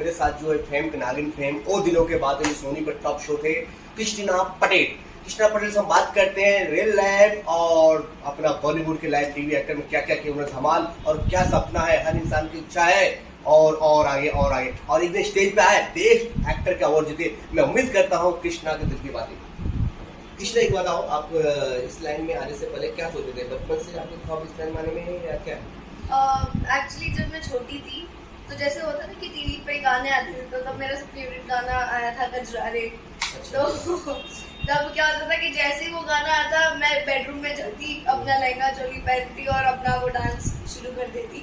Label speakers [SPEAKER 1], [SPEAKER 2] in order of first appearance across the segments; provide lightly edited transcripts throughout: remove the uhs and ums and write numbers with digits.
[SPEAKER 1] मेरे साथ जो है फेम नागिन फेम ओ दिनों के बाद में सोनी पर टॉप शो थे कृष्णा पटेल। कृष्णा पटेल से हम बात करते हैं रियल लाइफ और अपना बॉलीवुड के लाइव टीवी एक्टर में क्या क्या किया उन्होंने धमाल और क्या सपना है, हर इंसान की इच्छा है और आगे और एक दिन स्टेज पे आए बेस्ट एक्टर का अवार्ड जीते। मैं उम्मीद करता हूँ कृष्णा के दिल की बातें। कृष्णा एक बताओ, आप इस लाइन में आने से पहले क्या सोचते थे? बचपन से आपको ख्वाब इस लाइन में आने में या क्या?
[SPEAKER 2] एक्चुअली जब मैं छोटी थी तो जैसे होता ना कि टीवी पे गाने आते थे तो तब मेरा फेवरेट गाना आया था गजरारे।
[SPEAKER 1] अच्छा।
[SPEAKER 2] तो तब क्या होता था कि जैसे ही वो गाना आता मैं बेडरूम में जाती, अपना लहंगा चोली पहनती और अपना वो डांस शुरू कर देती।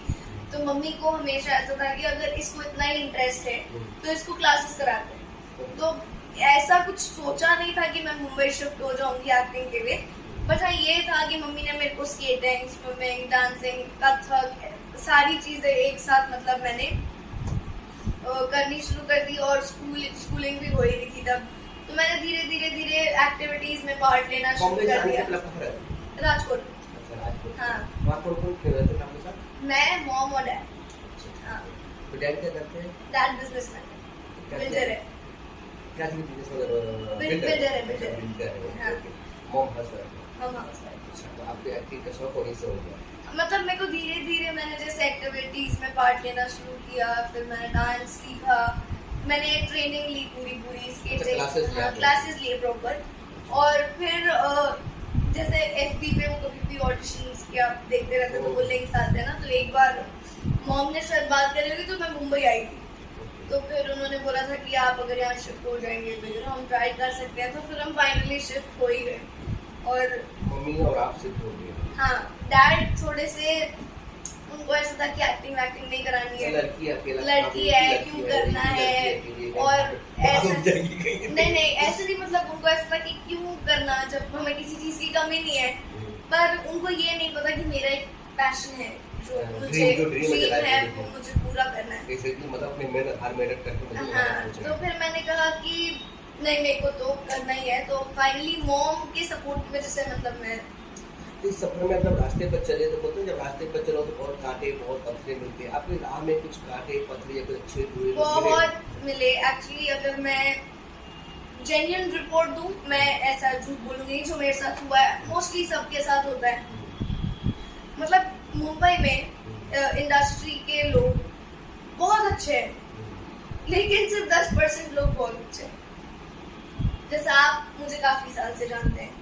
[SPEAKER 2] तो मम्मी को हमेशा ऐसा था कि अगर इसको इतना ही इंटरेस्ट है तो इसको क्लासेस कराते हैं। तो ऐसा कुछ सोचा नहीं था कि मैं मुंबई शिफ्ट हो जाऊंगी एक्टिंग के लिए, बट हाँ ये था कि मम्मी ने मेरे को स्केटिंग, स्विमिंग, डांसिंग, कथक सारी चीजें एक साथ मतलब मैंने करनी शुरू कर दी और स्कूलिंग भी हो रही थी तब। तो मैंने धीरे धीरे एक्टिविटीज में पार्ट लेना शुरू कर दिया। राजकोट। हाँ, मैं मॉम और डैड। हाँ,
[SPEAKER 1] डैड क्या करते हैं?
[SPEAKER 2] डैड बिजनेसमैन, बिल्डर है।
[SPEAKER 1] क्या चीज़ बिजनेस वगैरह?
[SPEAKER 2] बिल्डर है। हाँ।
[SPEAKER 1] Mom housewife.
[SPEAKER 2] हम हाउसवाइफ।
[SPEAKER 1] अच्छा, तो आपके एक्टिंग का शौक वहीं से हो गया?
[SPEAKER 2] मतलब मेरे को धीरे धीरे मैंने जैसे एक्टिविटीज में पार्ट लेना शुरू किया, फिर मैंने डांस सीखा, मैंने ट्रेनिंग ली पूरी स्केटिंग क्लासेस लिए प्रॉपर। और फिर जैसे एफबी पे वो कभी भी ऑडिशंस क्या देखते रहते तो वो लिंक्स आते हैं ना, तो एक बार मॉम ने शायद बात करी होगी तो मैं मुंबई आई थी। तो फिर उन्होंने बोला था कि आप अगर यहाँ शिफ्ट हो जाएंगे तो हम ट्राई कर सकते हैं। तो फिर हम फाइनली शिफ्ट हो ही गए। और
[SPEAKER 1] मम्मी और आप शिफ्ट हो गए?
[SPEAKER 2] हाँ, डैड थोड़े से उनको ऐसा था कि एक्टिंग नहीं करानी है, लड़की है क्यों करना है, और ऐसा नहीं ऐसे नहीं, मतलब उनको ऐसा था कि क्यों करना जब हमें किसी चीज की कमी नहीं है। पर उनको ये नहीं पता कि मेरा एक पैशन है जो मुझे ड्रीम है वो मुझे पूरा करना है।
[SPEAKER 1] मतलब अपनी मेहनत करके
[SPEAKER 2] हाँ, तो फिर मैंने कहा कि नहीं मेरे को तो करना ही है। तो फाइनली मॉम के सपोर्ट की वजह से मतलब मैं
[SPEAKER 1] इस सफर में अगर रास्ते पर चले तो बोलते हैं जब रास्ते पर चलो तो बहुत कांटे बहुत पत्थरे मिलते हैं। आपके राह में कुछ कांटे पत्थरे या कुछ अच्छे बुरे
[SPEAKER 2] बहुत मिले एक्चुअली। अगर मैं जेन्युइन रिपोर्ट दूं, मैं ऐसा झूठ बोलूंगी जो मेरे साथ हुआ है मोस्टली सबके साथ होता है। मतलब मुंबई में इंडस्ट्री के लोग बहुत अच्छे हैं, लेकिन सिर्फ 10% लोग बहुत अच्छे हैं। जैसे आप मुझे काफी साल से जानते हैं,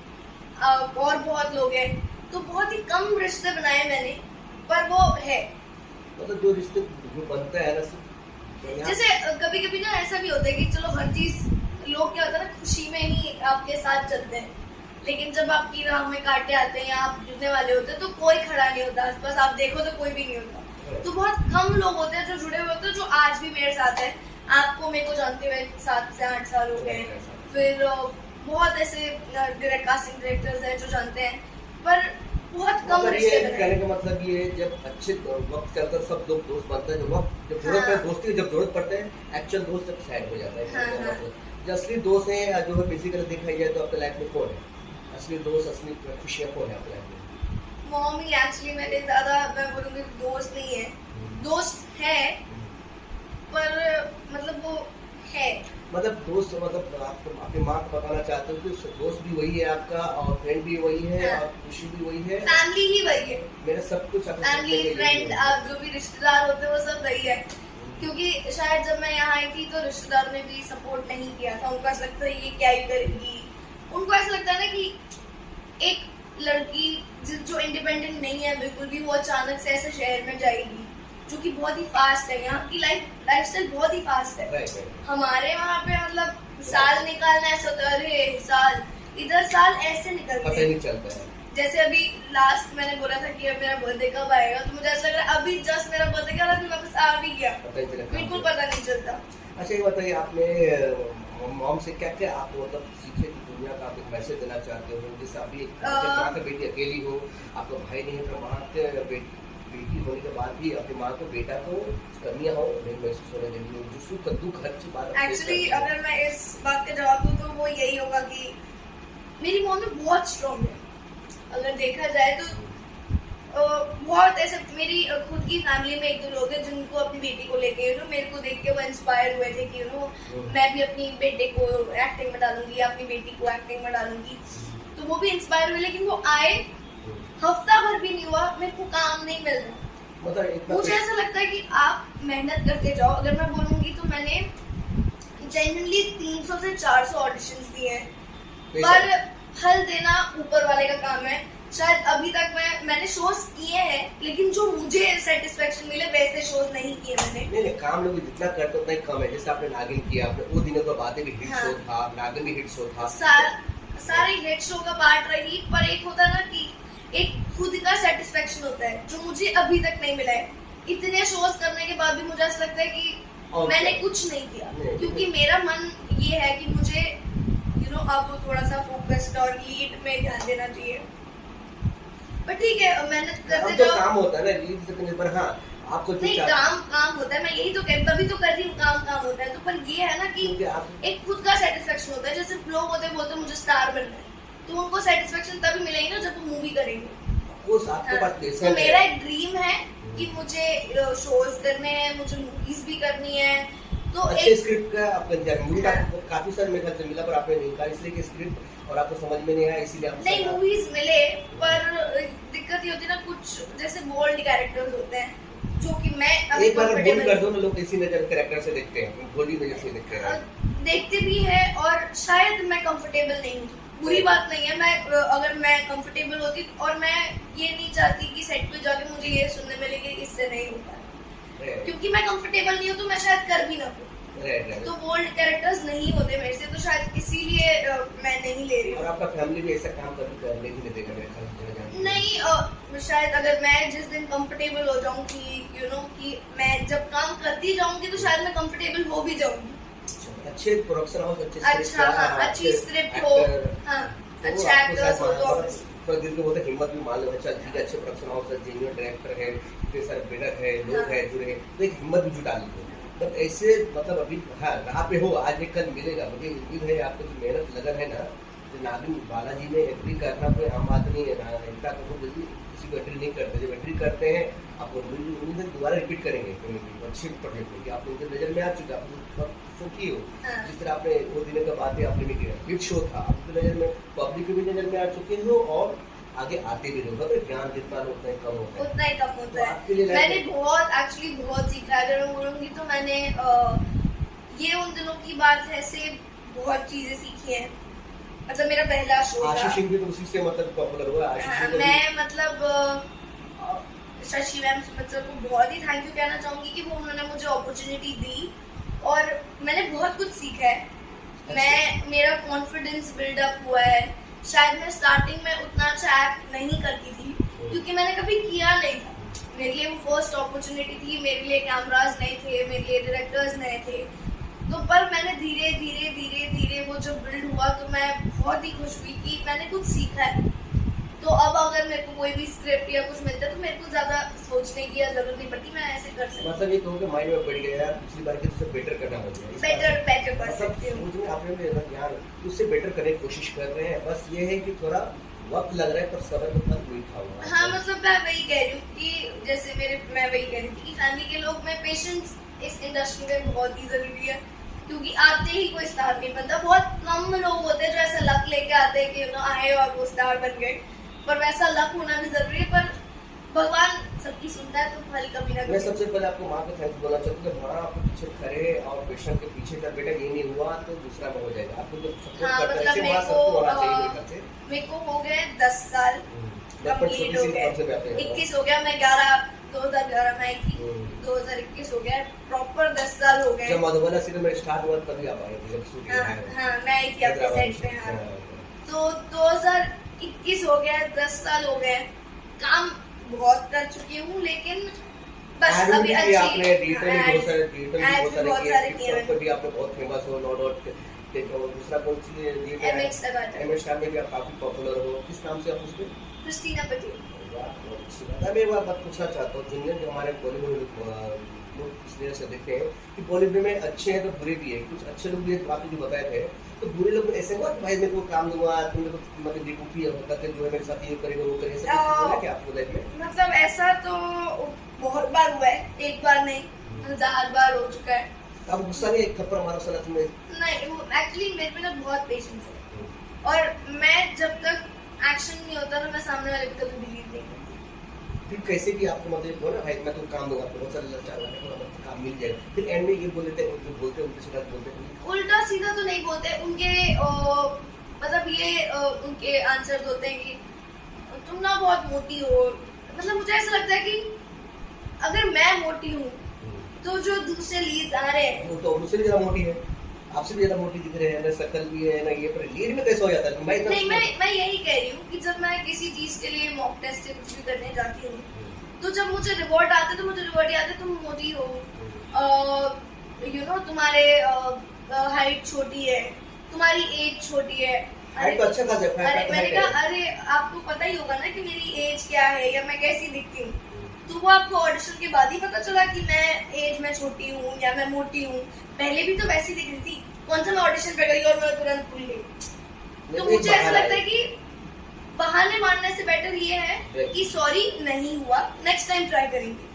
[SPEAKER 2] और बहुत लोग हैं, तो बहुत ही कम रिश्ते बनाए मैंने, पर वो है
[SPEAKER 1] मतलब जो रिश्ते जो बनता है ना,
[SPEAKER 2] जैसे कभी कभी ना ऐसा भी होता है कि चलो हर चीज लोग क्या होता है ना खुशी में ही आपके साथ चलते हैं, लेकिन जब आपकी राह में कांटे आते हैं या आप जुड़ने वाले होते हैं तो कोई खड़ा नहीं होता आसपास, आप देखो तो कोई भी नहीं होता। तो बहुत कम लोग होते हैं जो जुड़े हुए होते हैं, जो आज भी मेरे साथ है। आपको मेरे को जानते हुए 7 से 8 साल हो गए। फिर बहुत ऐसे डायरेक्ट कास्टिंग डायरेक्टर्स हैं जो जानते हैं, पर बहुत कम रिश्ते हैं।
[SPEAKER 1] कहने का मतलब ये है जब अच्छे वक्त चलता है सब लोग दोस्त बनते हैं, जो वक्त जब जरूरत है दोस्ती जब जरूरत पड़ते हैं एक्चुअल दोस्त सब साइड हो जाता है। जो असली दोस्त है जो है बेसिकली देखा जाए तो आपके लाइफ में कौन है असली दोस्त, असली खुशियाँ कौन है आपके लाइफ में?
[SPEAKER 2] मॉम ही एक्चुअली। मेरे ज्यादा मैं बोलूँगी दोस्त नहीं है, दोस्त है पर मतलब वो है
[SPEAKER 1] मतलब दोस्त मतलब आप अपनी माँ को बताना चाहते हो कि दोस्त भी वही है आपका और फ्रेंड भी वही है। हाँ। और खुशी भी वही है,
[SPEAKER 2] फैमिली ही वही है,
[SPEAKER 1] मेरा सब कुछ
[SPEAKER 2] फैमिली फ्रेंड आप जो भी रिश्तेदार होते हैं वो सब वही है। क्योंकि शायद जब मैं यहाँ आई थी तो रिश्तेदार ने भी सपोर्ट नहीं किया था, उनको ऐसा लगता है ये क्या ही करेगी। उनको ऐसा लगता है ना कि एक लड़की जो इंडिपेंडेंट नहीं है बिल्कुल भी, वो अचानक से ऐसे शहर में जाएगी जो कि बहुत ही फास्ट है। यहाँ की लाइफस्टाइल बहुत ही फास्ट है। हमारे वहाँ पे मतलब साल निकालना ऐसा होता है, अरे साल इधर साल ऐसे निकलते
[SPEAKER 1] पता नहीं चलता है।
[SPEAKER 2] जैसे अभी लास्ट मैंने बोला था कि अब मेरा बर्थडे कब आएगा, तो मुझे ऐसा लग रहा है अभी जस्ट मेरा बर्थडे क्या अभी वापस आ भी गया, बिल्कुल पता नहीं चलता।
[SPEAKER 1] अच्छा ये बताइए, आपने मॉम से क्या क्या आप मतलब सीखे कि दुनिया का आप एक मैसेज देना चाहते हो? जैसे अभी माँ की बेटी अकेली हो, आपका भाई नहीं है, तो माँ के बेटी होने के बाद भी अपनी माँ को बेटा को कमियाँ हो नहीं महसूस होने देंगी, जो सुख दुख हर चीज बात।
[SPEAKER 2] एक्चुअली अगर मैं इस बात का जवाब दूँ तो वो यही होगा कि मेरी मॉम बहुत स्ट्रॉन्ग है। अगर देखा जाए तो बहुत ऐसे मेरी खुद की फैमिली में एक दो लोग हैं जिनको अपनी बेटी को लेके मेरे को देख के वो इंस्पायर हुए थे कि मैं भी अपनी बेटे को एक्टिंग में डालूंगी या अपनी बेटी को एक्टिंग में डालूंगी, तो वो भी इंस्पायर हुए। लेकिन वो आए, हफ्ता भर भी नहीं हुआ, मेरे को काम नहीं मिल रहा।
[SPEAKER 1] मतलब
[SPEAKER 2] मुझे ऐसा लगता है कि आप मेहनत करते जाओ। अगर मैं बोलूंगी तो मैंने जेन्युइनली 300 से 400 ऑडिशंस दिए हैं, पर फल देना ऊपर वाले का काम है। शायद अभी तक मैंने शोज किए हैं, लेकिन जो मुझे सेटिस्फेक्शन मिले वैसे शोज नहीं किए मैंने।
[SPEAKER 1] नहीं, काम लोग जितना करते उतना ही कम है। जैसे आपने नागिन किया, आपने वो दिनों का बातें भी हिट शो था, नागिन भी हिट शो था,
[SPEAKER 2] सारे हिट शो का पार्ट रही, पर एक होता है ना कि एक खुद का सेटिस्फेक्शन होता है जो मुझे अभी तक नहीं मिला है। इतने शोज करने के बाद भी मुझे ऐसा लगता है कि मैंने कुछ नहीं किया, क्योंकि मेरा मन ये है कि मुझे अब थोड़ा सा फोकस्ड और लीड में ध्यान देना चाहिए। पर ठीक है, मेहनत करते
[SPEAKER 1] जाओ। काम होता है ना लीड से करने पर। हाँ, आपको
[SPEAKER 2] नहीं, काम होता है, मैं यही तो तभी तो कर रही हूँ, काम होता है। तो पर ये है ना कि एक खुद का सेटिस्फेक्शन होता है। जैसे लोग बोलते मुझे स्टार बनना है, तो उनको सेटिस्फेक्शन तभी मिलेगी ना जब वो मूवी करेंगे। तो मेरा एक ड्रीम है कि मुझे शोज करने हैं, मुझे मूवीज भी करनी है। तो
[SPEAKER 1] अच्छे स्क्रिप्ट का आपका मूवी का काफी सारे मेरे ख्याल से मिला, पर आपने नहीं कहा इसलिए कि स्क्रिप्ट और आपको समझ में नहीं आया, इसीलिए आप
[SPEAKER 2] नहीं मूवीज मिले। पर दिक्कत ये होती है ना, कुछ जैसे बोल्ड कैरेक्टर्स होते हैं जो कि मैं
[SPEAKER 1] एक बार बोल्ड कर दो ना, लोग इसी नजर कैरेक्टर से देखते हैं, बोल्ड नजर से देखते हैं,
[SPEAKER 2] देखते भी है। और शायद मैं कंफर्टेबल नहीं हूँ, बुरी बात नहीं है। मैं अगर मैं कंफर्टेबल होती, और मैं ये नहीं चाहती कि सेट पे जाके मुझे ये सुनने मिले कि इससे नहीं होता, क्योंकि मैं कंफर्टेबल नहीं हूँ तो मैं शायद कर भी ना पाऊँ। तो बोल्ड कैरेक्टर्स नहीं होते मेरे से, तो शायद इसीलिए मैं नहीं ले रही हूँ।
[SPEAKER 1] और आपका फैमिली भी ऐसा काम कभी करने ही नहीं देगा मेरे ख्याल से।
[SPEAKER 2] नहीं, शायद अगर मैं जिस दिन कंफर्टेबल हो जाऊँ कि कि मैं जब काम करती जाऊंगी तो शायद मैं कंफर्टेबल हो भी जाऊंगी।
[SPEAKER 1] अच्छे प्रोडक्शन हाउस,
[SPEAKER 2] अच्छी स्क्रिप्ट हो, अच्छा एक्टर्स हो,
[SPEAKER 1] तो दिल को बहुत हिम्मत भी मान लो। अच्छा ठीक है, अच्छे प्रोडक्शन हाउस है, जेन्युइन डायरेक्टर है, इतने सारे बिल्डर है, लोग है जुड़े, तो एक हिम्मत भी जुटा ली। तब ऐसे मतलब अभी राह पे हो, आज एक कल मिलेगा। मुझे उम्मीद है आपको जो मेहनत लगन है ना, जो नागिन बालाजी में एंट्री करना कोई आम बात नहीं है ना। इतना तो जल्दी किसी को एंट्री नहीं करते, जब एंट्री करते हैं आपको उम्मीद है दोबारा रिपीट करेंगे अच्छे प्रोजेक्ट में, आप उनके नजर में आ चुके, आप सुखी हो। जिस तरह आपने वो दिनों का बातें आपने भी किया, हिट शो था, आपकी नजर में, पब्लिक की भी नजर में आ चुके हो, और आगे आते भी रहोगे। ज्ञान जितना उतना ही कम होता है,
[SPEAKER 2] उतना ही कम होता है। मैंने बहुत सीखा है। अगर मैं बोलूंगी तो मैंने ये उन दिनों की बात है से बहुत चीजें सीखी हैं। मतलब मेरा पहला शो था,
[SPEAKER 1] आशीष सिंह भी तो उसी से मतलब पॉपुलर हुआ।
[SPEAKER 2] मैं मतलब शशि मैम सुमित सर को बहुत ही थैंक यू कहना चाहूंगी कि वो उन्होंने मुझे अपॉर्चुनिटी दी और मैंने बहुत कुछ सीखा है। मेरा कॉन्फिडेंस बिल्डअप हुआ है। शायद मैं स्टार्टिंग में उतना अच्छा एक्ट नहीं करती थी क्योंकि मैंने कभी किया नहीं था। मेरे लिए वो फर्स्ट अपॉर्चुनिटी थी, मेरे लिए कैमरास नए थे, मेरे लिए डायरेक्टर्स नए थे। तो पर मैंने धीरे धीरे वो जब बिल्ड हुआ तो मैं बहुत ही खुश हुई कि मैंने कुछ सीखा है। तो अब अगर मेरे को कोई भी स्क्रिप्ट या कुछ मिलता है तो मेरे को ज्यादा सोचने की जरूरत नहीं पड़ती, मैं ऐसे कर सकती हूँ।
[SPEAKER 1] मतलब ये कहूँ कि माइंड में बैठ गया यार, पिछली बार के उससे बेटर करना हो गया,
[SPEAKER 2] बेटर कर सकती हूँ।
[SPEAKER 1] मुझे आपने यार उससे बेटर करने की कोशिश कर रहे हैं, बस ये है कि थोड़ा वक्त लग रहा है पर सब्र का फल मीठा हुआ।
[SPEAKER 2] हाँ, मतलब मैं वही कह रही हूँ कि जैसे मैं वही कह रही थी कि फैमिली के लोग में पेशेंस इस इंडस्ट्री में बहुत ही जरूरी है, क्योंकि आते ही कोई स्टार नहीं बनता। बहुत कम लोग होते हैं जो ऐसा लक लेके आते हैं कि आए और वो स्टार बन गए, पर वैसा लक होना भी जरूरी है। पर भगवान सबकी सुनता है तो फल कभी ना।
[SPEAKER 1] मैं सबसे पहले आपको माँ को थैंक्स बोलना चाहता हूँ कि माँ आपको पीछे खड़े और पेशेंट के पीछे जब बेटा ये नहीं हुआ तो दूसरा में हो जाएगा। आपको जो सपोर्ट करता है ऐसे माँ सबको होना चाहिए।
[SPEAKER 2] मेरे को हो गए 10 साल कंप्लीट हो गए, 21 हो गया। मैं 2011 में आई थी, 2021 हो गया, प्रॉपर 10 साल हो गए।
[SPEAKER 1] जब मधुबन सीरियल में स्टार्ट हुआ तभी आप आई थी, जब शूटिंग।
[SPEAKER 2] हाँ, मैं आई थी आपके सेट पे। हाँ, तो 2021 हो गया, 10 साल हो गए। काम बहुत कर चुकी हूँ, लेकिन बस अभी अच्छी
[SPEAKER 1] आपने बहुत सारे किए, आपने बहुत फेमस हो, नो डाउट। दूसरा कौन सी
[SPEAKER 2] एमएक्स
[SPEAKER 1] स्टार में भी आप काफी पॉपुलर हो, किस नाम से आप उसमें?
[SPEAKER 2] क्रिस्टीना पटेल।
[SPEAKER 1] मैं एक बात पूछना चाहता हूँ, जिनने जो हमारे बॉलीवुड लोग इस वजह से देखते हैं कि बॉलीवुड में अच्छे हैं तो बुरे भी है, कुछ अच्छे लोग भी हैं, आपने जो बताए थे, तो बुरे लोग ऐसे हुआ कि भाई मेरे को काम दूंगा, तुम मेरे को मतलब बेवकूफ़ी होता है जो है मेरे साथ ये करेगा वो करेगा, ऐसा कुछ हुआ क्या आपको लाइफ में?
[SPEAKER 2] मतलब ऐसा तो बहुत बार हुआ है, एक बार नहीं 1000 बार हो चुका है।
[SPEAKER 1] अब गुस्सा नहीं, एक थप्पड़ मारो साला तुम्हें।
[SPEAKER 2] नहीं, एक्चुअली मेरे में ना बहुत पेशेंस है, और मैं जब तक एक्शन नहीं होता ना, मैं सामने वाले को कभी बिलीव नहीं करती।
[SPEAKER 1] फिर कैसे कि आपको मतलब हो ना भाई मैं तो काम दूंगा आपको, बहुत सारा चाल काम मिल जाएगा, फिर एंड में ये बोल देते हैं, उनको बोलते हैं, उनके साथ बोलते हैं
[SPEAKER 2] उल्टा सीधा तो नहीं बोलते, उनके मतलब ये उनके आंसर्स होते हैं कि तुम ना बहुत मोटी हो। मतलब मुझे ऐसा लगता है कि अगर मैं मोटी हूँ तो जो दूसरे लीड्स आ रहे हैं
[SPEAKER 1] वो तो मुझसे भी ज्यादा मोटी है, आपसे भी ज्यादा मोटी दिख रहे हैं ना, शक्ल भी है ना, ये पर लीड में कैसे हो जाता है?
[SPEAKER 2] नहीं, मैं यही कह रही हूँ कि जब मैं किसी चीज के लिए मॉक टेस्ट या कुछ भी करने जाती हूँ, तो जब मुझे रिवॉर्ड आते तो मुझे रिवॉर्ड याद है तुम मोटी हो, यू नो तुम्हारे हाइट छोटी है, तुम्हारी एज छोटी है।
[SPEAKER 1] हाइट तो अच्छा खासा है,
[SPEAKER 2] अरे मैंने कहा अरे आपको पता ही होगा ना कि मेरी एज क्या है या मैं कैसी दिखती हूँ, तो वो आपको ऑडिशन के बाद ही पता चला कि मैं एज में छोटी हूँ या मैं मोटी हूँ। पहले भी तो वैसी दिख रही थी, कौन सा मैं ऑडिशन पे गई और मैं तुरंत भूल गई। तो मुझे ऐसा लगता है कि बहाने मारने से बेटर ये है कि सॉरी नहीं हुआ, नेक्स्ट टाइम ट्राई करेंगे।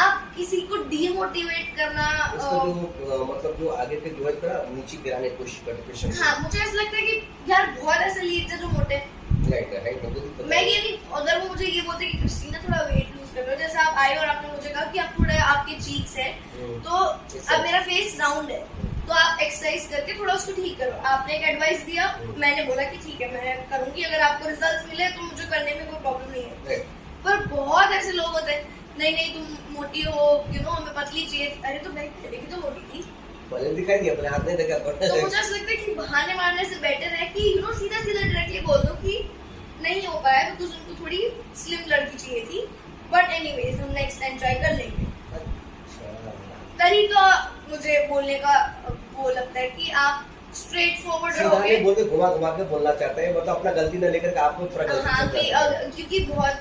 [SPEAKER 2] आप किसी को डीमोटिवेट करना
[SPEAKER 1] जो मतलब जो आगे के जो है नीचे गिराने की कोशिश करते हैं।
[SPEAKER 2] हाँ, मुझे ऐसा लगता है कि यार बहुत ऐसे लीड्स हैं जो मोटे हैं। मैं ये नहीं, अगर वो मुझे ये बोलते कि क्रिस्टीना थोड़ा वेट लूज कर लो, जैसे आप आए और आपने मुझे कहा कि आप थोड़ा आपके चीक्स है तो अब मेरा फेस राउंड है तो आप एक्सरसाइज करके थोड़ा उसको ठीक करो। आपने एक एडवाइस दिया, मैंने बोला कि ठीक है मैं करूंगी, अगर आपको रिजल्ट्स मिले तो मुझे करने में कोई प्रॉब्लम नहीं है। पर बहुत ऐसे लोग होते हैं, नहीं नहीं तुम मोटी हो, यू नो हमें पतली चाहिए। अरे तो भाई पहले भी तो मोटी थी,
[SPEAKER 1] पहले दिखाई दिया, अपने हाथ नहीं देखा।
[SPEAKER 2] तो मुझे ऐसा लगता है कि बहाने मारने से बेटर है कि यू नो सीधा सीधा डायरेक्टली बोल दो कि नहीं हो पाया बिकॉज उनको थोड़ी स्लिम लड़की चाहिए थी, बट एनीवेज हम नेक्स्ट टाइम ट्राई कर लेंगे। तरीका मुझे बोलने का वो लगता है कि आप स्ट्रेट फॉरवर्ड रहोगे,
[SPEAKER 1] बोलते घुमा घुमा के बोलना चाहते हैं, मतलब अपना गलती न लेकर के आपको फर्क।
[SPEAKER 2] हाँ क्योंकि बहुत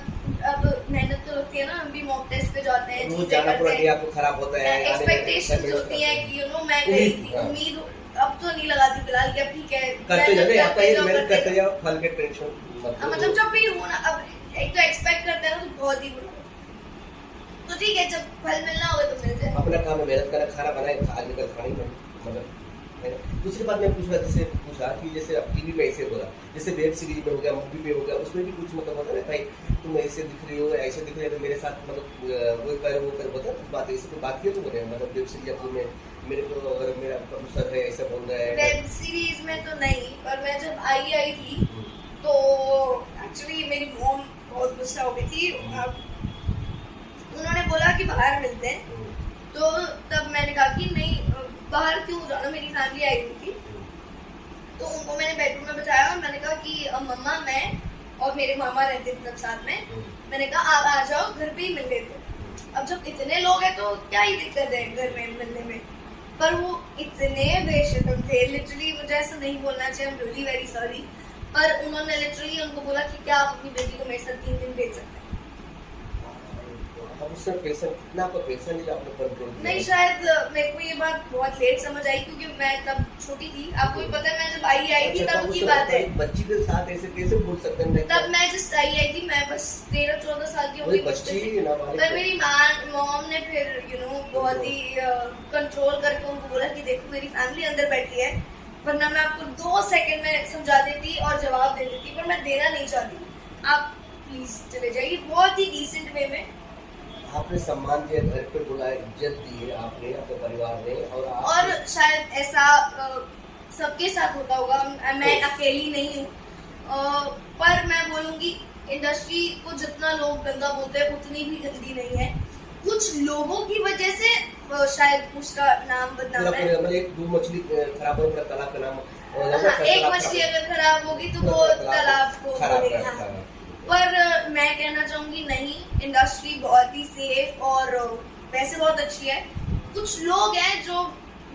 [SPEAKER 2] अब मेहनत तो लगती है ना, हम भी मॉक टेस्ट पे जाते हैं,
[SPEAKER 1] चीजें करते हैं, आपको खराब होता है,
[SPEAKER 2] एक्सपेक्टेशंस होती है कि यू नो मैं गई थी, उम्मीद अब तो नहीं लगाती फिलहाल कि अब ठीक है
[SPEAKER 1] करते जाओ, आपका ये मेहनत करते जाओ, फल के टेंशन
[SPEAKER 2] मतलब जब भी हो ना, अब एक तो एक्सपेक्ट करते हैं ना तो बहुत ही बुरा, तो ठीक है जब फल मिलना होगा तो मिल जाए।
[SPEAKER 1] अपना काम में मेहनत करना, खाना बनाए आदमी का खाना ही मतलब। दूसरी बात मैं पूछा जैसे पूछा कि जैसे अब टीवी में ऐसे बोला, जैसे वेब सीरीज में हो गया, मूवी में हो गया, उसमें भी कुछ मतलब होता है ना भाई तुम ऐसे दिख रही हो, ऐसे दिख रही हो, तो मेरे साथ मतलब वो कर बता बात ऐसे कोई बात की तो बोले मतलब वेब सीरीज या में मेरे को अगर मेरा प्रोड्यूसर है ऐसा बोल रहा है।
[SPEAKER 2] वेब सीरीज में तो नहीं, पर मैं जब आई थी तो एक्चुअली मेरी मॉम बहुत गुस्सा हो गई थी, उन्होंने बोला कि बाहर मिलते हैं, तो तब मैंने कहा कि नहीं बाहर क्यों जाना, मेरी फैमिली आई हुई थी, तो उनको मैंने बेडरूम में बिठाया और मैंने कहा कि मम्मा मैं और मेरे मामा रहते थे तब साथ में, मैंने कहा आप आ जाओ घर पे ही मिल लेते। अब जब इतने लोग हैं तो क्या ही दिक्कत है घर में मिलने में, पर वो इतने बेशर्म थे, लिटरली मुझे ऐसा नहीं बोलना चाहिए, I am really very sorry, पर उन्होंने लिटरली उनको बोला कि क्या आप अपनी बेटी को मेरे साथ 3 दिन भेज सकते हैं।
[SPEAKER 1] उससे पैसा कितना आपका पैसा नहीं आपने कंट्रोल
[SPEAKER 2] नहीं, शायद मेरे को ये बात बहुत लेट समझ आई क्योंकि मैं तब छोटी थी, आपको भी पता है मैं जब आई थी तब की बात है,
[SPEAKER 1] बच्ची के साथ ऐसे कैसे बोल सकते हैं?
[SPEAKER 2] तब मैं जस्ट आई थी, मैं बस 13-14 साल की होगी पर मेरी मॉम ने फिर यू नो बहुत ही कंट्रोल करके उनको बोला कि देखो मेरी फैमिली अंदर बैठी है, वरना मैं आपको 2 सेकंड में समझा देती और जवाब दे देती, पर मैं देना नहीं चाहती, आप प्लीज चले जाइए। बहुत ही डिसेंट वे में
[SPEAKER 1] आपने सम्मान दिया, घर पे बुलाया, इज्जत दी है आपने, आपके परिवार ने, और
[SPEAKER 2] शायद ऐसा सबके साथ होता होगा, मैं अकेली नहीं हूँ, पर मैं बोलूँगी इंडस्ट्री को जितना लोग गंदा बोलते हैं उतनी भी गंदी नहीं है, कुछ लोगों की वजह से शायद उसका नाम बदनाम है।
[SPEAKER 1] मतलब एक 2 मछली खराब हो पूरा तालाब का नाम,
[SPEAKER 2] एक मछली अगर खराब होगी तो वो तालाब को खराब। पर मैं कहना चाहूंगी नहीं, इंडस्ट्री बहुत ही सेफ और वैसे बहुत अच्छी है, कुछ लोग हैं जो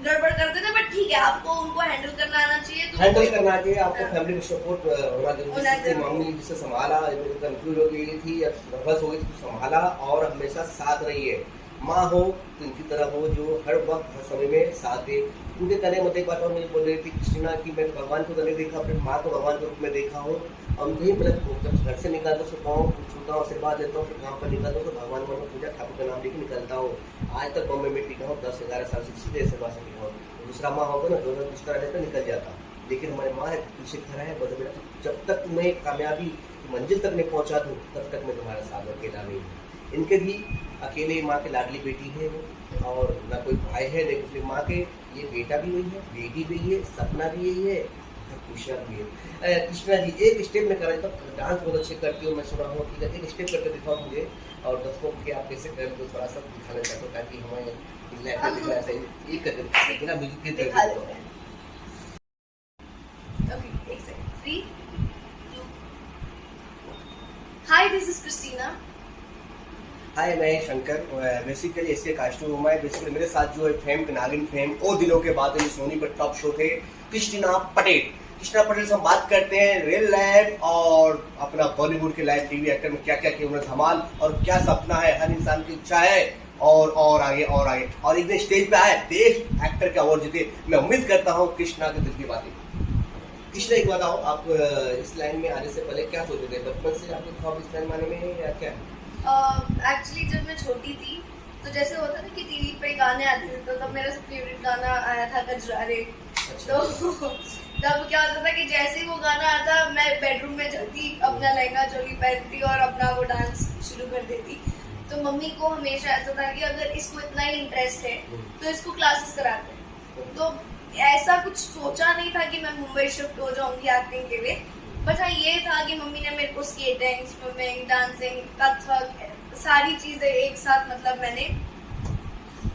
[SPEAKER 2] गड़बड़ करते थे, बट ठीक है आपको उनको हैंडल करना आना चाहिए, तो
[SPEAKER 1] हैंडल करना चाहिए, आपको फैमिली को सपोर्ट होना चाहिए। मम्मी ने जिससे संभाला, कंफ्यूज हो गई थी या नर्वस हो गई थी, संभाला और हमेशा साथ रही है, माँ हो तो इनकी तरह हो जो हर वक्त हर समय में साथ दे। उनके कहने मतलब एक बात और मुझे बोल रही थी कृष्णा कि मैंने भगवान को तो नहीं देखा, अपनी माँ को भगवान के रूप में देखा हो। और कहीं मतलब जब घर से निकलता हूँ गाँव छूता हूँ, आशीर्वाद लेता हूँ, फिर गाँव पर निकलता हूँ तो भगवान मन में पूजा ठाकुर का नाम लेके निकलता हूँ। आज तक बॉम्बे में टिका हूँ, 10-11 साल से सीधे आशीर्वाद से टिका हूँ। दूसरा माँ होगा ना, दोनों इस तरह रहता निकल जाता, लेकिन हमारे माँ है पीछे खड़ा है, बोले बेटा जब तक तुम्हें कामयाबी मंजिल तक नहीं पहुँचा दूँ तब तक मैं तुम्हारा साथ अकेला नहीं हूँ। इनके भी अकेले माँ की लाडली बेटी है वो, और ना कोई भाई है नहीं कुछ। माँ के ये बेटा भी वही है, बेटी भी है, सपना भी यही है, खुशियाँ भी है। कृष्णा जी एक स्टेप में करा तो डांस बहुत अच्छे करती हो, मैं सुना हूँ कि एक स्टेप करके दिखाओ मुझे, और दर्शकों के आप कैसे कर दो थोड़ा सा दिखाना चाहते हो ताकि हमें ये करके बिना म्यूजिक के
[SPEAKER 2] दिखा देते हैं। Okay, एक second. 3, 2। Hi, this is Christina.
[SPEAKER 1] Hi, मैं शंकर। बेसिकली इसके कास्ट्यूम है। बेसिकली मेरे साथ जो है फेम नागिन फेम ओ दिलों के बाद सोनी पर टॉप शो थे कृष्णा पटेल। कृष्णा पटेल से हम बात करते हैं रियल लाइफ और अपना बॉलीवुड के लाइव टीवी एक्टर में क्या क्या किया उन्होंने धमाल, और क्या सपना है, हर इंसान की इच्छा है और आगे और आगे, और एक दिन स्टेज पे आए बेस्ट एक्टर का अवार्ड जीते। मैं उम्मीद करता हूँ कृष्णा के दिल की बातें। कृष्णा एक बताओ, आप इस लाइन में आने से पहले क्या सोचते थे? बचपन से आपके ख्वाब इस लाइन में आने में है या क्या?
[SPEAKER 2] एक्चुअली जब मैं छोटी थी तो जैसे होता ना कि टीवी पे गाने आते थे, तो तब मेरा सब फेवरेट गाना आया था गजरारे।
[SPEAKER 1] अच्छा।
[SPEAKER 2] तो तब क्या होता था कि जैसे ही वो गाना आता मैं बेडरूम में जाती, अपना लहंगा चोली पहनती और अपना वो डांस शुरू कर देती। तो मम्मी को हमेशा ऐसा था कि अगर इसको इतना ही इंटरेस्ट है तो इसको क्लासेस कराते। तो ऐसा कुछ सोचा नहीं था कि मैं मुंबई शिफ्ट हो जाऊंगी एक्टिंग के लिए, बट हाँ ये था कि मम्मी ने मेरे को स्केटिंग, स्विमिंग, डांसिंग, कथक सारी चीजें एक साथ मतलब मैंने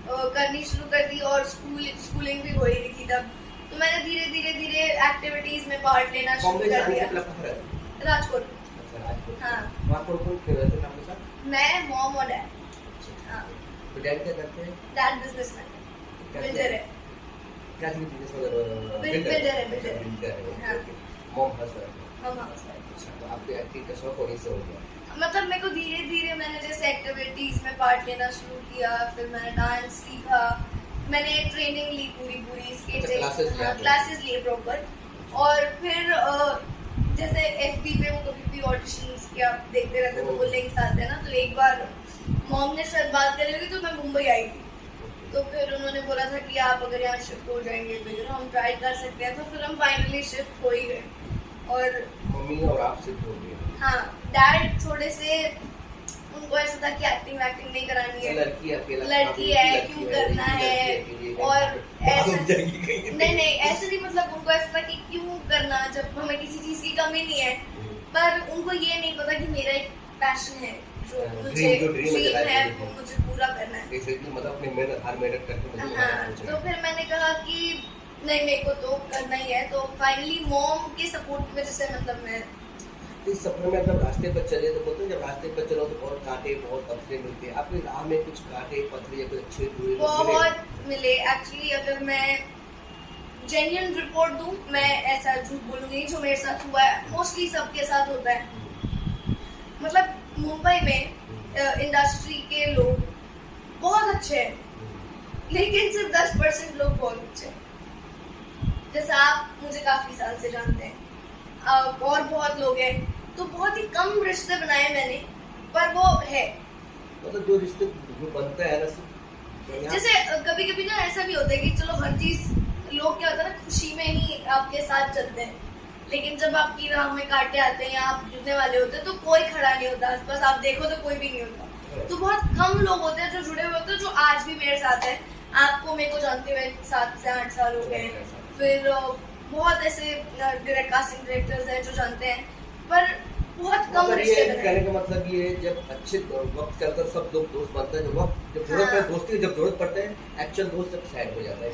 [SPEAKER 2] करनी शुरू कर दी, और स्कूलिंग भी हो रही थी तब। तो मैंने धीरे धीरे एक्टिविटीज में पार्ट लेना शुरू कर दिया। राजकोट। हाँ।
[SPEAKER 1] वहाँ कौन खेल रहे थे आपके साथ?
[SPEAKER 2] मैं, मॉम और डैड। हाँ।
[SPEAKER 1] तो डैड क्या करते हैं?
[SPEAKER 2] डैड बिजनेसमैन, बिल्डर है।
[SPEAKER 1] क्या चीज़ बिजनेस वगैरह?
[SPEAKER 2] बिल्डर है। हाँ।
[SPEAKER 1] Mom housewife.
[SPEAKER 2] हम हाउसवाइफ।
[SPEAKER 1] अच्छा, तो आपके एक्टिंग का शौक वहीं से हो गया?
[SPEAKER 2] मतलब मेरे को धीरे धीरे मैंने जैसे एक्टिविटीज में पार्ट लेना शुरू किया, फिर मैंने डांस सीखा, मैंने ट्रेनिंग ली पूरी स्केटिंग क्लासेस लिए प्रॉपर। और फिर जैसे एफबी पे वो कभी भी ऑडिशंस क्या देखते रहते तो वो लिंक्स आते हैं ना, तो एक बार मॉम ने शायद बात करी होगी तो मैं मुंबई आई थी, तो फिर उन्होंने बोला था कि आप अगर यहाँ शिफ्ट हो जाएंगे तो हम ट्राई कर सकते हैं। तो फिर हम फाइनली शिफ्ट हो ही गए। और
[SPEAKER 1] मम्मी और आप शिफ्ट हो गए?
[SPEAKER 2] हाँ, डैड थोड़े से उनको ऐसा था कि एक्टिंग नहीं करानी है, लड़की है क्यों करना है, और ऐसे नहीं ऐसे नहीं, मतलब उनको ऐसा था कि क्यों करना जब हमें किसी चीज की कमी नहीं है। पर उनको ये नहीं पता कि मेरा एक पैशन है जो मुझे ड्रीम है, वो मुझे पूरा करना है।
[SPEAKER 1] मतलब अपनी मेहनत करके
[SPEAKER 2] हाँ, तो फिर मैंने कहा कि नहीं, मेरे को तो करना ही है। तो फाइनली मॉम के सपोर्ट की वजह से मतलब मैं
[SPEAKER 1] इस सफर में जब रास्ते पर चले तो बोलते हैं जब रास्ते पर चलो तो बहुत कांटे बहुत पत्थरे मिलते हैं। आपके राह में कुछ कांटे पत्थरे या कुछ अच्छे बुरे
[SPEAKER 2] बहुत मिले। एक्चुअली अगर मैं जेन्युइन रिपोर्ट दूं, मैं ऐसा झूठ बोलूंगी, जो मेरे साथ हुआ है मोस्टली सबके साथ होता है। मतलब मुंबई में इंडस्ट्री के लोग बहुत अच्छे हैं, लेकिन सिर्फ 10% लोग बहुत अच्छे हैं। जैसे आप मुझे काफी साल से जानते हैं, और बहुत लोग हैं, तो बहुत ही कम रिश्ते बनाए मैंने, पर वो है
[SPEAKER 1] मतलब जो रिश्ते बनता है ना,
[SPEAKER 2] जैसे कभी कभी ना ऐसा भी होता है कि चलो हर चीज लोग क्या होता है ना, खुशी में ही आपके साथ चलते हैं, लेकिन जब आपकी राह में कांटे आते हैं या आप जुड़ने वाले होते हैं तो कोई खड़ा नहीं होता आसपास, आप देखो तो कोई भी नहीं होता। तो बहुत कम लोग होते हैं जो जुड़े हुए होते हैं, जो आज भी मेरे साथ है। आपको मेरे को जानते हुए 7 से 8 साल हो गए। फिर बहुत ऐसे डायरेक्ट कास्टिंग डायरेक्टर्स हैं जो जानते हैं, पर बहुत कम रिश्ते बने।
[SPEAKER 1] कहने का मतलब ये है जब अच्छे वक्त चलकर सब लोग दोस्त बनते हैं, जब जरूरत है दोस्ती, जब जरूरत पड़ता है एक्चुअल दोस्त सब साइड हो जाता है।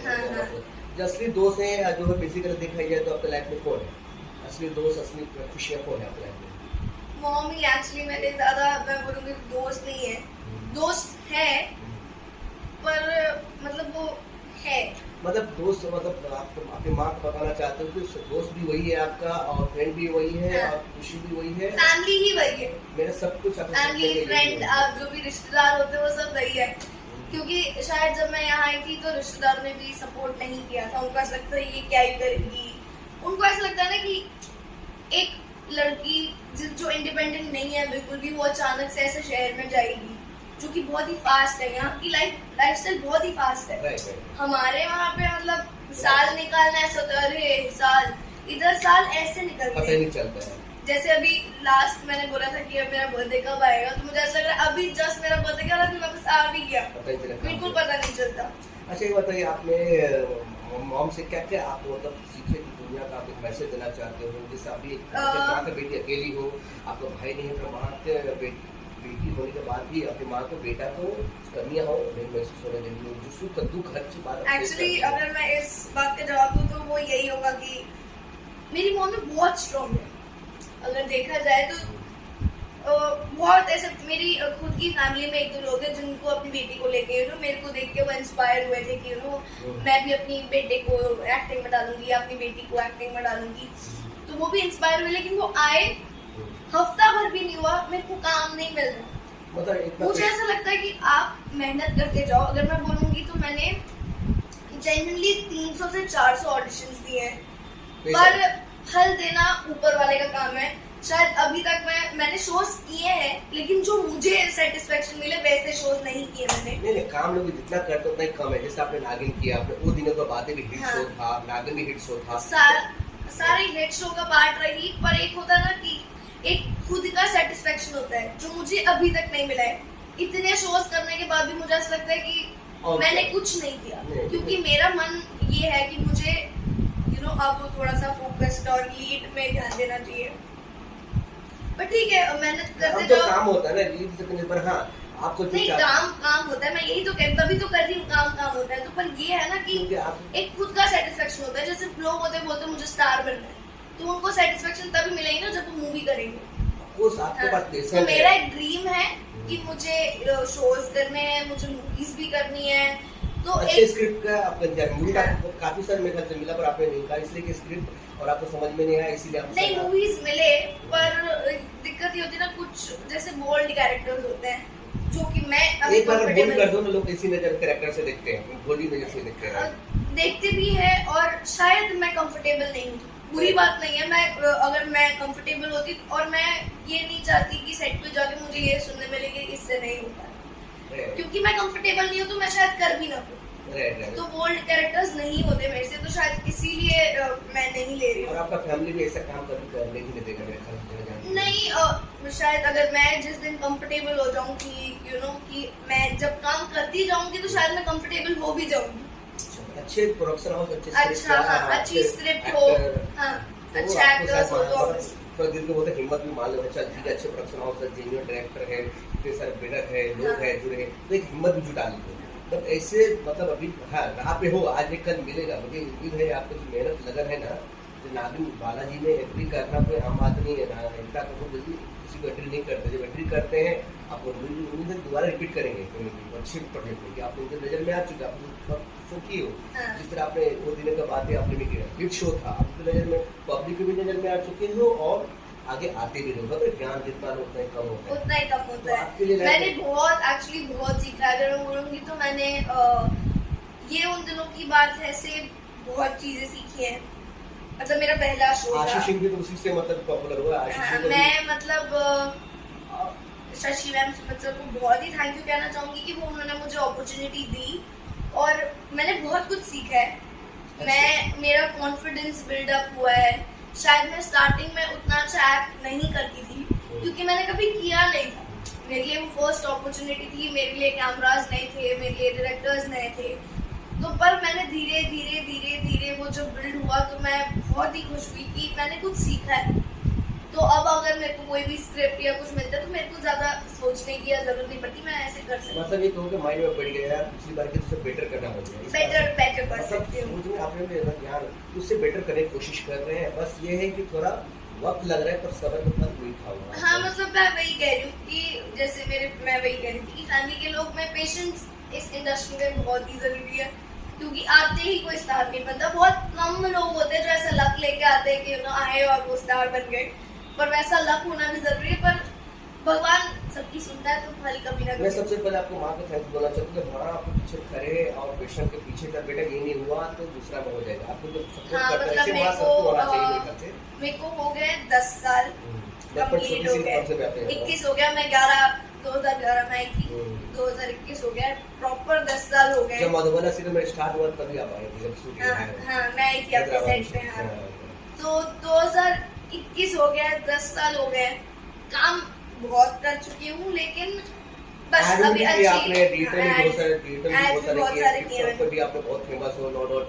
[SPEAKER 1] जो असली दोस्त है जो है बेसिकली देखा जाए तो आपके लाइफ में कौन है असली दोस्त, असली खुशियाँ कौन है आपके लाइफ में?
[SPEAKER 2] मॉम ही एक्चुअली मेरे ज्यादा मैं बोलूँगी दोस्त नहीं है, दोस्त है पर मतलब वो है
[SPEAKER 1] मतलब दोस्त मतलब आप अपनी माँ को बताना चाहते हो कि दोस्त भी वही है आपका और फ्रेंड भी वही है। हाँ। और खुशी भी वही है,
[SPEAKER 2] फैमिली ही वही है,
[SPEAKER 1] मेरा सब कुछ
[SPEAKER 2] फैमिली फ्रेंड आप जो भी रिश्तेदार होते हैं वो सब वही है। क्योंकि शायद जब मैं यहाँ आई थी तो रिश्तेदारों ने भी सपोर्ट नहीं किया था। उनको ऐसा लगता है ये क्या ही करेगी। उनको ऐसा लगता है ना कि एक लड़की जो इंडिपेंडेंट नहीं है बिल्कुल भी, वो अचानक से ऐसे शहर में जाएगी जो कि बहुत ही फास्ट है। यहाँ की लाइफस्टाइल बहुत ही फास्ट है। हमारे वहाँ पे मतलब साल निकालना ऐसा होता है, अरे साल, इधर साल ऐसे निकलते
[SPEAKER 1] पता ही नहीं चलता है।
[SPEAKER 2] जैसे अभी लास्ट मैंने बोला था कि अब मेरा बर्थडे कब आएगा, तो मुझे ऐसा लग रहा है अभी जस्ट मेरा बर्थडे गया और अभी वापस आ भी गया, बिल्कुल पता नहीं चलता।
[SPEAKER 1] अच्छा ये बताइए, आपने मॉम से क्या क्या आप मतलब सीखे कि दुनिया का आप एक मैसेज देना चाहते हो? जैसे अभी वहाँ पे बेटी अकेली हो, आपका भाई नहीं है, तो वहाँ के बेटी होने के बाद भी अपनी माँ को बेटा को कमियाँ हो नहीं महसूस होने देंगे, जो सुख दुख हर चीज बात।
[SPEAKER 2] एक्चुअली अगर मैं इस बात का जवाब दूँ तो वो यही होगा कि मेरी मम्मी बहुत स्ट्रॉन्ग है। अगर देखा जाए तो बहुत ऐसे मेरी खुद की फैमिली में एक दो लोग हैं जिनको अपनी बेटी को लेके मेरे को देख के वो इंस्पायर हुए थे कि मैं भी अपनी बेटे को एक्टिंग में डालूंगी, अपनी बेटी को एक्टिंग में डालूंगी। तो वो भी इंस्पायर हुए, लेकिन वो आए हफ्ता भर भी नहीं हुआ, मेरे को काम नहीं मिल रहा।
[SPEAKER 1] मतलब
[SPEAKER 2] मुझे ऐसा लगता है कि आप मेहनत करते जाओ। अगर मैं बोलूंगी तो मैंने जेन्युइनली 300 से 400 ऑडिशंस दिए हैं, पर फल देना ऊपर वाले का काम है। शायद अभी तक मैंने शोज किए हैं, लेकिन जो मुझे सेटिस्फेक्शन मिले वैसे शोज नहीं किए मैंने।
[SPEAKER 1] नहीं काम लोग जितना करते उतना ही कम है। जैसे आपने नागिन किया, आपने वो दिनों तो बातें भी हिट शो था, नागिन भी हिट शो था,
[SPEAKER 2] सारे हिट शो का पार्ट रही, पर एक होता है ना कि एक खुद का सेटिस्फेक्शन होता है जो मुझे अभी तक नहीं मिला है। इतने शोज करने के बाद भी मुझे ऐसा लगता है कि मैंने कुछ नहीं किया, क्योंकि मेरा मन ये है कि मुझे अब थोड़ा सा फोकस्ड और लीड में ध्यान देना चाहिए। पर ठीक है, मेहनत करते जाओ।
[SPEAKER 1] काम होता है ना लीड से करने पर। हाँ आपको
[SPEAKER 2] नहीं काम होता है, मैं यही तो तभी तो कर रही हूँ, काम होता है। तो पर ये है ना कि एक खुद का सेटिस्फेक्शन होता है। जैसे लोग होते बोलते मुझे स्टार बनना है, तो उनको सेटिस्फेक्शन तभी मिलेगी ना जब वो मूवी करेंगे। तो मेरा एक ड्रीम है कि मुझे शोज करने हैं, मुझे मूवीज भी करनी है। तो
[SPEAKER 1] अच्छे स्क्रिप्ट का आपका मूवी का काफी सारे मेरे ख्याल से मिला, पर आपने नहीं कहा इसलिए कि स्क्रिप्ट और आपको समझ में नहीं आया, इसीलिए आप
[SPEAKER 2] नहीं मूवीज मिले। पर दिक्कत ये होती है ना, कुछ जैसे बोल्ड कैरेक्टर्स होते हैं जो कि मैं
[SPEAKER 1] एक बार बोल्ड कर दो ना, लोग इसी नजर कैरेक्टर से देखते हैं, बोल्ड नजर से देखते हैं,
[SPEAKER 2] देखते भी है। और शायद मैं कंफर्टेबल नहीं हूँ, बुरी बात नहीं है। अगर मैं कंफर्टेबल होती, और मैं ये नहीं चाहती कि सेट पे जाके मुझे ये सुनने मिले कि इससे नहीं होता, क्योंकि मैं कंफर्टेबल नहीं हूँ तो मैं शायद कर भी ना पाऊँ। तो बोल्ड कैरेक्टर्स नहीं होते मेरे से, तो शायद इसीलिए मैं नहीं ले रही हूँ।
[SPEAKER 1] और आपका फैमिली भी ऐसा काम कभी करने ही नहीं देगा मेरे ख्याल से।
[SPEAKER 2] नहीं शायद अगर मैं जिस दिन कंफर्टेबल हो जाऊँ कि मैं जब काम करती जाऊंगी तो शायद मैं कंफर्टेबल हो भी जाऊंगी।
[SPEAKER 1] अच्छे प्रोडक्शन हाउस,
[SPEAKER 2] अच्छी स्क्रिप्ट हो, अच्छा एक्टर्स हो,
[SPEAKER 1] तो दिल को बोलते हिम्मत भी मान लो, अच्छा ठीक है, अच्छे प्रोडक्शन हाउस है, जेन्युइन डायरेक्टर है, इतने सारे बिल्डर है, लोग है जुड़े हैं, तो एक हिम्मत भी जुटा लीजिए। तो ऐसे मतलब अभी हाँ राह पे हो, आज एक कल मिलेगा। मुझे उम्मीद है आपको जो मेहनत लगन है ना, जो नागिन बालाजी में एंट्री करना कोई आम बात नहीं है ना, इतना तो जल्दी किसी को एंट्री नहीं करते। जब एंट्री करते हैं आपको उम्मीद है दोबारा रिपीट करेंगे अच्छे प्रोजेक्ट में, कि आप उनके नजर में आ चुके, आप सोची हो जिस तरह आपने वो दिनों का बातें आपने भी किया, हिट शो था, आपकी नजर में, पब्लिक की भी नजर में आ चुके हो और आगे आते भी लोग। ज्ञान जितना उतना ही कम होता है,
[SPEAKER 2] उतना ही कम होता है। मैंने बहुत सीखा है। अगर मैं बोलूंगी तो मैंने ये उन दिनों की बात है से बहुत चीजें सीखी हैं। मतलब मेरा पहला शो था,
[SPEAKER 1] आशीष सिंह भी तो उसी से मतलब पॉपुलर हुआ।
[SPEAKER 2] मैं मतलब शशि मैम सुमित सर को बहुत ही थैंक यू कहना चाहूंगी कि वो उन्होंने मुझे अपॉर्चुनिटी दी और मैंने बहुत कुछ सीखा है। मेरा कॉन्फिडेंस बिल्डअप हुआ है। शायद मैं स्टार्टिंग में उतना अच्छा एक्ट नहीं करती थी क्योंकि मैंने कभी किया नहीं था। मेरे लिए वो फर्स्ट अपॉर्चुनिटी थी, मेरे लिए कैमराज नए थे, मेरे लिए डायरेक्टर्स नए थे। तो पर मैंने धीरे धीरे वो जो बिल्ड हुआ तो मैं बहुत ही खुश हुई कि मैंने कुछ सीखा है। तो अब अगर मेरे को कोई भी स्क्रिप्ट या कुछ मिलता है तो मेरे को ज्यादा सोचने की जरूरत नहीं पड़ती, मैं ऐसे कर सकती हूँ।
[SPEAKER 1] मतलब ये कहो कि माइंड में बैठ गया यार, पिछली बार के उससे बेटर करना होगा,
[SPEAKER 2] बेटर कर सकती हूँ।
[SPEAKER 1] मुझे आपने यार उससे बेटर करने की कोशिश कर रहे हैं, बस ये है कि थोड़ा वक्त लग रहा है पर सब्र का फल मीठा होगा।
[SPEAKER 2] हाँ मतलब मैं वही कह रही हूँ कि जैसे मैं वही कह रही थी कि फैमिली के लोग में पेशेंस इस इंडस्ट्री में बहुत ही जरूरी है, क्योंकि आते ही कोई स्टार नहीं बनता। बहुत कम लोग होते हैं जो ऐसा लक लेके आते हैं कि आए और वो स्टार बन गए, पर वैसा लक होना भी जरूरी है। पर भगवान सबकी सुनता है तो फल कभी ना
[SPEAKER 1] मैं
[SPEAKER 2] कभी।
[SPEAKER 1] सबसे पहले आपको माँ को थैंक्स बोलना चाहता हूँ कि माँ आपके पीछे खड़े और पेशेंट के पीछे का बेटा ये नहीं हुआ तो दूसरा में हो जाएगा, आपको जो सपोर्ट
[SPEAKER 2] हाँ,
[SPEAKER 1] करता है
[SPEAKER 2] मतलब
[SPEAKER 1] ऐसे माँ सबको होना चाहिए मेरे ख्याल से।
[SPEAKER 2] मेरे को हो गए 10 साल
[SPEAKER 1] बचपन
[SPEAKER 2] कंप्लीट
[SPEAKER 1] छोटी
[SPEAKER 2] हो
[SPEAKER 1] सी
[SPEAKER 2] गए,
[SPEAKER 1] कौन से व्यापी है?
[SPEAKER 2] 21 हो गया, मैं 2011 में आई थी, 2021 हो गया, प्रॉपर 10 साल हो गए।
[SPEAKER 1] जब मधुबला सीरियल में स्टार्ट हुआ तभी आप आए थे, जब शूटिंग
[SPEAKER 2] हाँ
[SPEAKER 1] है
[SPEAKER 2] हाँ, मैं आई थी आपके सेट पे। हाँ, तो 2021 हो गया, 10 साल हो गए, काम बहुत कर चुकी हूँ, लेकिन बस
[SPEAKER 1] Ad
[SPEAKER 2] अभी
[SPEAKER 1] भी
[SPEAKER 2] अच्छी
[SPEAKER 1] आपने डिजिटल भी बहुत सारे
[SPEAKER 2] ads भी बहुत सारे किए
[SPEAKER 1] टिकटॉक
[SPEAKER 2] मैंने।
[SPEAKER 1] पे भी आपने बहुत फेमस हो, नॉट आउट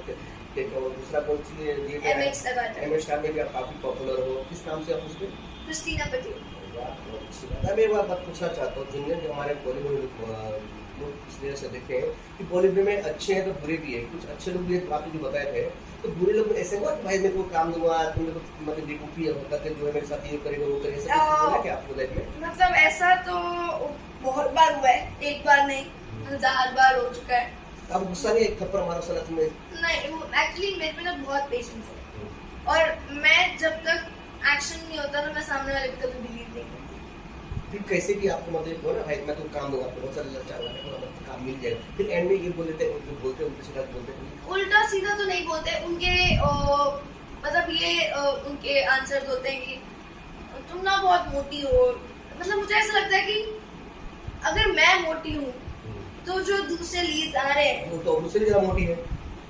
[SPEAKER 1] और दूसरा कौन सी है
[SPEAKER 2] MX टमाटर।
[SPEAKER 1] एमएक्स स्टार में भी आप काफी पॉपुलर हो, किस नाम से आप उसमें?
[SPEAKER 2] क्रिस्टीना पटेल।
[SPEAKER 1] वाह, बहुत अच्छी बात है। मैं एक बात पूछना चाहता हूँ, जूनियर जो हमारे बॉलीवुड लोग इसलिए से देखे हैं कि बॉलीवुड में अच्छे हैं तो बुरे भी है, कुछ अच्छे लोग भी हैं, आपने जो बताए थे, तो बुरे लोग ऐसे हुआ कि भाई मेरे को काम दूंगा, तुम मेरे को मतलब बेवकूफ़ी करके जो है मेरे साथ ये करेगा वो करेगा, ऐसा कुछ हुआ क्या आपको लाइफ में?
[SPEAKER 2] मतलब ऐसा तो बहुत बार हुआ है, एक बार नहीं, 1000 बार हो चुका है।
[SPEAKER 1] अब गुस्सा नहीं, एक थप्पड़ मारो साला तुम्हें?
[SPEAKER 2] नहीं, एक्चुअली मेरे पे ना बहुत पेशेंस है, और मैं जब तक एक्शन नहीं होता ना, मैं सामने वाले पे कभी बिलीव नहीं करती।
[SPEAKER 1] फिर कैसे कि आपको मतलब बोला भाई मैं तुम काम दूंगा, आपको बहुत सारा लग जाएगा, काम मिल जाएगा, फिर एंड में ये बोल देते हैं, बोलते हैं उनके साथ बोलते हैं
[SPEAKER 2] उल्टा सीधा तो नहीं बोलते, उनके मतलब ये उनके आंसर होते हैं कि तुम ना बहुत मोटी हो। मतलब मुझे ऐसा लगता है कि अगर मैं मोटी हूँ तो जो दूसरे लीड आ रहे हैं,
[SPEAKER 1] वो तो उससे भी ज्यादा मोटी है,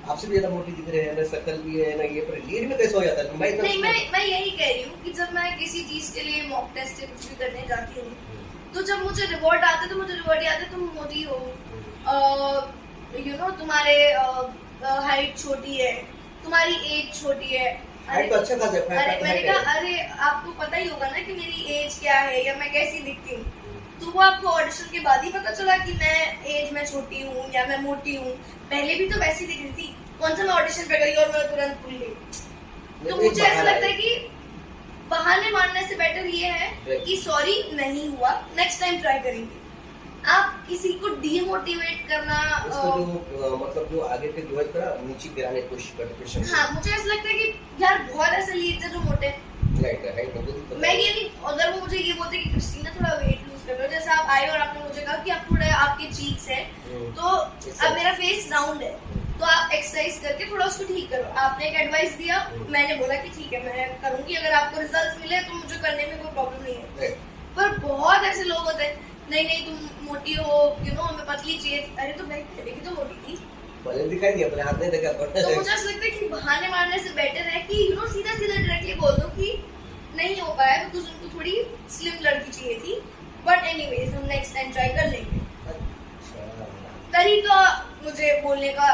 [SPEAKER 1] आपसे भी ज्यादा मोटी दिख रहे हैं ना, शक्ल भी है ना, ये पर लीड में कैसे हो जाता है? मैं
[SPEAKER 2] नहीं, मैं यही कह रही हूँ कि जब मैं किसी चीज के लिए मॉक टेस्ट कुछ भी करने जाती हूँ, तो जब मुझे रिवॉर्ड आते तो मुझे रिवॉर्ड आते तुम मोटी हो, यू नो तुम्हारे हाइट छोटी है, तुम्हारी एज छोटी है।
[SPEAKER 1] हाइट तो अच्छा खासा है,
[SPEAKER 2] अरे मैंने कहा अरे आपको पता ही होगा ना कि मेरी एज क्या है या मैं कैसी दिखती हूँ, तो वो आपको ऑडिशन के बाद ही पता चला कि मैं एज में छोटी हूँ या मैं मोटी हूँ। पहले भी तो वैसी दिख रही थी, कौन सा मैं ऑडिशन पे गई और मैं तुरंत भूल गई। तो मुझे ऐसा लगता है कि बहाने मारने से बेटर ये है कि सॉरी नहीं हुआ, नेक्स्ट टाइम ट्राई करेंगे। आप किसी को डीमोटिवेट करना
[SPEAKER 1] इसको जो मतलब जो आगे के जो है थोड़ा नीचे गिराने की कोशिश करते हैं।
[SPEAKER 2] हाँ, मुझे ऐसा लगता है कि यार बहुत ऐसे लीड्स हैं जो मोटे हैं।
[SPEAKER 1] राइट राइट, मतलब
[SPEAKER 2] मैं ये नहीं, अगर वो मुझे ये बोलते कि क्रिस्टीना थोड़ा वेट लूज कर लो, जैसे आप आए और आपने मुझे कहा कि आप थोड़ा आपके चीक्स है, तो अब मेरा फेस राउंड है, तो आप एक्सरसाइज करके थोड़ा उसको ठीक करो। आपने एक एडवाइस दिया, मैंने बोला कि ठीक है मैं करूंगी, अगर आपको रिजल्ट मिले तो मुझे करने में कोई प्रॉब्लम नहीं है। पर बहुत ऐसे लोग होते हैं, नहीं नहीं तुम मोटी हो, यू नो हमें पतली चाहिए। अरे तो भाई पहले भी तो मोटी थी,
[SPEAKER 1] भले दिखाई दिया अपने हाथ नहीं देखा पर
[SPEAKER 2] तो मुझे ऐसा लगता है कि बहाने मारने से बेटर है कि यू नो सीधा सीधा डायरेक्टली बोल दो कि नहीं हो पाया बिकॉज उनको थोड़ी स्लिम लड़की चाहिए थी, बट एनीवेज हम नेक्स्ट टाइम ट्राई कर लेंगे। तरीका मुझे बोलने का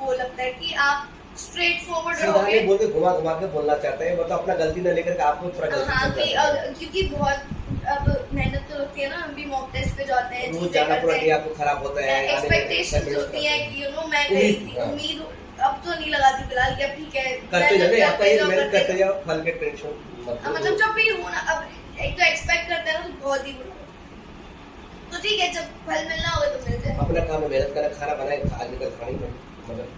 [SPEAKER 2] वो लगता है कि आप स्ट्रेट फॉरवर्ड रहोगे,
[SPEAKER 1] बोलते घुमा घुमा के बोलना चाहते हैं, मतलब अपना गलती न लेकर के आपको थोड़ा गलती
[SPEAKER 2] हाँ
[SPEAKER 1] समझाते
[SPEAKER 2] कि
[SPEAKER 1] हैं।
[SPEAKER 2] क्योंकि बहुत अब मेहनत तो लगती है ना, हम भी मॉक टेस्ट पे जाते हैं,
[SPEAKER 1] रोज
[SPEAKER 2] चीजें
[SPEAKER 1] जाना पूरा
[SPEAKER 2] करते
[SPEAKER 1] डे
[SPEAKER 2] हैं,
[SPEAKER 1] आपको खराब होता है,
[SPEAKER 2] एक्सपेक्टेशंस होती है कि यू नो मैं गई थी,
[SPEAKER 1] हाँ।
[SPEAKER 2] उम्मीद अब तो नहीं लगाती फिलहाल कि अब ठीक है
[SPEAKER 1] करते जाओ, आपका ये
[SPEAKER 2] जाओ,
[SPEAKER 1] मेहनत करते जाओ, फल के टेंशन मत लो।
[SPEAKER 2] मतलब जब भी हो ना, अब एक तो एक्सपेक्ट करते हैं ना तो बहुत ही बुरा, तो ठीक है जब फल मिलना होगा तो मिल जाए।
[SPEAKER 1] अपना काम है, मेहनत करना, खाना बनाए आदमी का खाना ही मतलब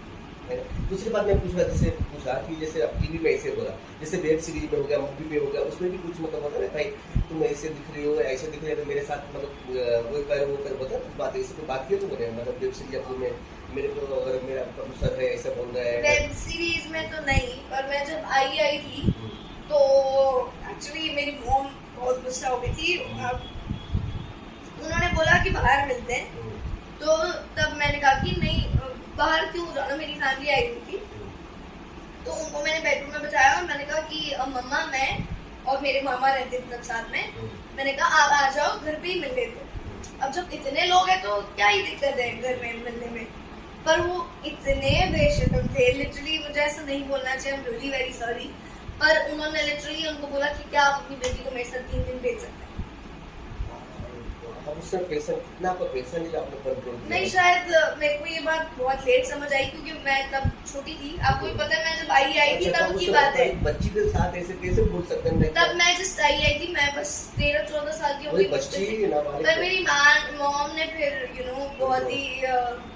[SPEAKER 1] है ना। दूसरी बात मैं पूछा कि जैसे टीवी में ऐसे बोला, जैसे वेब सीरीज में हो गया, मूवी में हो गया, उसमें भी कुछ मतलब होता है ना भाई तुम ऐसे दिख रही हो, ऐसे दिख रही हो, तो मेरे साथ मतलब वो कर बोलता है बात, ऐसे कोई बात की तो बोले मतलब वेब सीरीज या में मेरे को अगर मेरा प्रोड्यूसर है ऐसा बोल रहा है।
[SPEAKER 2] वेब सीरीज में तो नहीं, पर मैं जब आई थी तो एक्चुअली मेरी मॉम बहुत गुस्सा हो गई थी, उन्होंने बोला कि बाहर मिलते हैं, तो तब मैंने कहा कि नहीं बाहर क्यों जाना, मेरी फैमिली आई हुई थी, तो उनको मैंने बेडरूम में बिठाया और मैंने कहा कि मम्मा मैं और मेरे मामा रहते थे तब साथ में, मैंने कहा आप आ जाओ घर पे ही मिल लेते। अब जब इतने लोग हैं तो क्या ही दिक्कत है घर में मिलने में, पर वो इतने बेशर्म थे, लिटरली मुझे ऐसा नहीं बोलना चाहिए, I am really very sorry, पर उन्होंने लिटरली उनको बोला कि क्या आप अपनी बेटी को मेरे साथ 3 दिन भेज सकते हैं।
[SPEAKER 1] अब उससे पैसा कितना आपका पैसा नहीं आपने कंट्रोल किया?
[SPEAKER 2] नहीं, शायद मेरे को ये बात बहुत लेट समझ आई क्योंकि मैं तब छोटी थी, आपको भी पता है मैं जब आई थी तब की बात है,
[SPEAKER 1] बच्ची के साथ ऐसे कैसे बोल सकते हैं?
[SPEAKER 2] तब मैं जस्ट आई थी, मैं बस 13-14 साल की होगी,
[SPEAKER 1] बच्ची नाबालिग,
[SPEAKER 2] पर मेरी मॉम ने फिर यू नो बहुत ही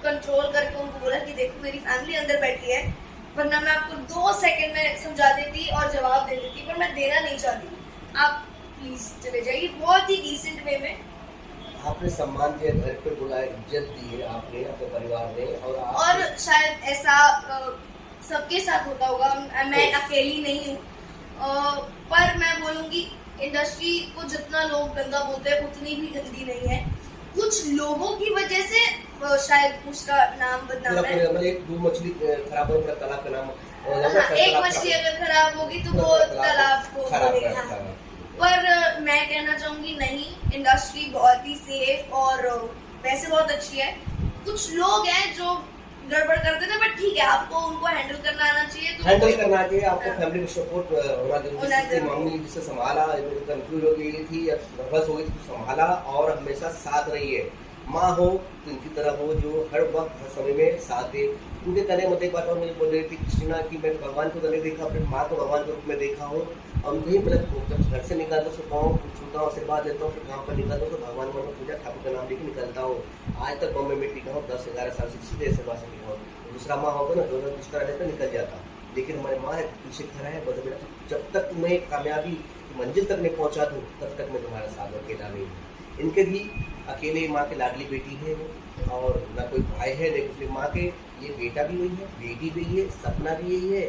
[SPEAKER 2] कंट्रोल करके उनको बोला कि देखो मेरी फैमिली अंदर बैठी है, वरना मैं आपको 2 सेकंड में समझा देती और जवाब दे देती, पर मैं देना नहीं चाहती, आप प्लीज चले जाइए। बहुत ही डिसेंट वे में
[SPEAKER 1] आपने सम्मान दिया, घर पे बुलाया, इज्जत दी है आपने, अपने परिवार ने, और आप
[SPEAKER 2] और शायद ऐसा सबके साथ होता होगा, मैं अकेली नहीं हूँ। पर मैं बोलूँगी इंडस्ट्री को जितना लोग गंदा बोलते हैं उतनी भी गंदी नहीं है। कुछ लोगों की वजह से शायद उसका नाम बदनाम है।
[SPEAKER 1] मतलब एक दूध मछली खराब हो, पूरा तालाब का नाम
[SPEAKER 2] एक मछली अगर खराब होगी तो वो तालाब को बोलेगा। पर मैं कहना चाहूंगी नहीं, इंडस्ट्री बहुत ही सेफ और वैसे बहुत अच्छी है। कुछ लोग हैं जो गड़बड़ करते थे, बट ठीक है, आपको उनको हैंडल करना आना चाहिए। तो
[SPEAKER 1] हैंडल करना चाहिए आपको, फैमिली में सपोर्ट होना जरूरी है। मम्मी जिससे संभाला, कंफ्यूज हो गई थी या नर्वस हो गई थी, संभाला और हमेशा साथ रही है। माँ हो तो इनकी तरह हो, जो हर वक्त हर समय में साथ दे। उनके कहने में एक बात और मुझे बोल रही थी कृष्णा कि मैं भगवान को तो नहीं देखा, अपनी माँ को भगवान के रूप में देखा हूँ। और उनके मतलब जब घर से निकलता हूँ, पाँव छूता हूँ, आशीर्वाद लेता हूँ, फिर गाँव पर निकलता हूँ तो भगवान को पूजा ठाकुर का नाम लेकर निकलता हूँ। आज तक बॉम्बे में टिका हूँ, 10-11 साल से सीधे आशीर्वाद से टिका हूँ। दूसरा माँ होगा ना, दोनों इस तरह लेकर निकल जाता, लेकिन हमारे माँ पीछे खड़ा है, बदल बेटा जब तक तुम्हें कामयाबी की मंजिल तक नहीं पहुँचा दूँ तब तक मैं तुम्हारा साथ अकेला नहीं हूँ। इनके भी अकेले माँ की लाडली बेटी है वो, और ना कोई भाई है ना दूसरी माँ के, ये बेटा भी वही है, बेटी भी यही है, सपना भी यही है,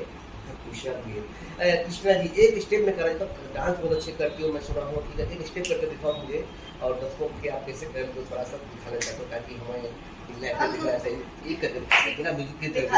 [SPEAKER 1] खुशियाँ भी है। कृष्णा जी एक स्टेप में करा, डांस बहुत अच्छे करती हो, मैं सुना हूँ, ठीक है, एक स्टेप करके दिखाओ मुझे और दर्शकों के आप कैसे कर दो, थोड़ा सा दिखाना चाहते हो ताकि हमें एक करके म्यूजिक की तरह